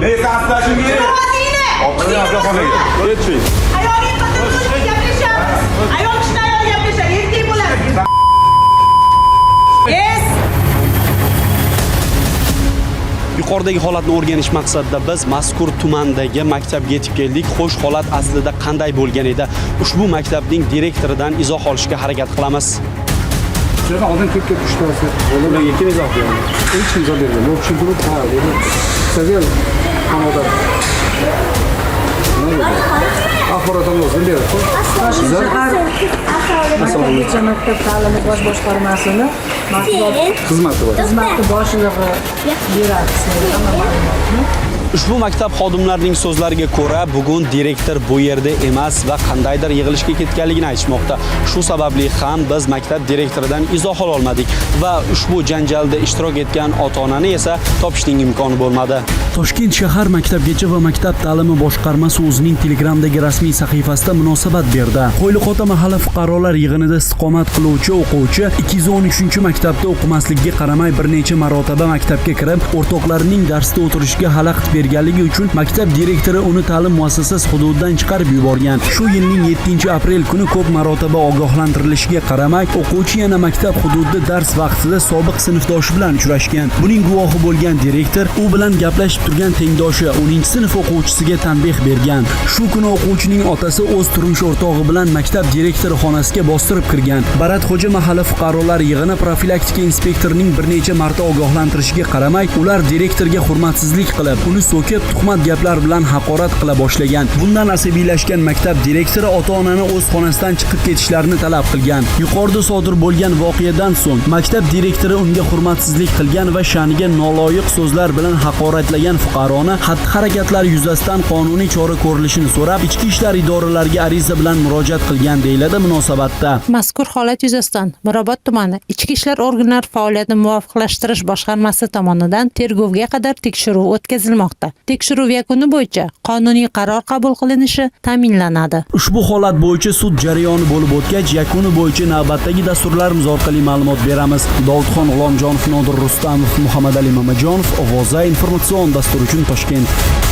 Neyse aslashim kerak. Ketchi. Ayolning qizni gaplashamiz. Ayol kishini ayol gaplashadi, erkak bo'ladi. Yes. Yuqoridagi holatni o'rganish maqsadida biz mazkur tumandagi maktabga yetib keldik. Xo'sh, holat aslida qanday bo'lgan edi? Ushbu maktabning direktoridan izoh olishga harakat qilamiz. Şurada adam kep uçtası. Ularga kim izoh berdi? Hiç izoh berdi. Общий grup ha dedi. Savel hamada. Axborotni o'zim berdi. Shahar aholiga maktab ta'limi bosh boshqarmasini matbuot xizmati boshlig'i beradi hamma ma'lumotni. Ushbu maktab xodimlarining so'zlariga ko'ra, bugun direktor bu yerda emas va qandaydir yig'ilishga ketganligini aytishmoqda. Shu sababli ham biz maktab direktoridan izoh ola olmadik va ushbu janjalda ishtirok etgan ota-onani esa topishning imkoni bo'lmadi. Toshkent shahar maktabgacha va maktab ta'limi boshqarmasi o'zining Telegramdagi rasmiy sahifasida munosabat berdi. Qo'yliqota mahalla fuqarolar yig'inida istiqomat qiluvchi o'quvchi 213-maktabda o'qimasligiga qaramay bir necha marotaba maktabga kirib, o'rtoqlarining darsda o'tirishiga xalaqit berganligi uchun maktab direktori uni ta'lim muassasasi hududidan chiqarib yuborgan. Shu yilning 7-aprel kuni ko'p marotaba ogohlantirilishiga qaramay, o'quvchi yana maktab hududida dars vaqtida sobiq sinfdoshi bilan uchrashgan. Buning guvohi bo'lgan direktor u bilan gaplashib turgan tengdoshi uning sinf o'quvchisiga tanbeh bergan. Shu kuni o'quvchining otasi o'z turmush o'rtog'i bilan maktab direktori xonasiga bostirib kirgan. Baratxo'ja mahalla fuqarolar yig'ini profilaktika inspektorining bir necha marta ogohlantirishiga qaramay, ular direktorga hurmatsizlik qilib, uni so'kib, tuhmat gaplar bilan haqorat qila boshlagan. Bundan asabiylashgan maktab direktori ota-onani o'z xonasidan chiqib ketishlarini talab qilgan. Yuqorida sodir bo'lgan voqeadan so'ng maktab direktori unga hurmatsizlik qilgan va sha'niga noloyiq so'zlar bilan haqoratlagan fuqaroni xatti-harakatlar yuzasidan qonuniy chora ko'rilishini so'rab, ichki ishlar idoralariga ariza bilan murojaat qilgan deyiladi munosabatda. Mazkur holat yuzasidan Mirobod tumani Ichki ishlar organlari faoliyatini muvofiqlashtirish boshqarmasi tomonidan tergovga qadar tekshiruv o'tkazilmoqda. Tekshiruv yakuni bo'yicha qonuniy qaror qabul qilinishi ta'minlanadi. Ushbu holat bo'yicha sud jarayoni bo'lib o'tgach, yakuni bo'yicha navbatdagi dasturlarimiz orqali ma'lumot beramiz. Dovudxon G'ulomjonov, Nodir Rustamov, Muhammadali Mamajonov, Ovoza informatsion dasturi uchun Toshkent.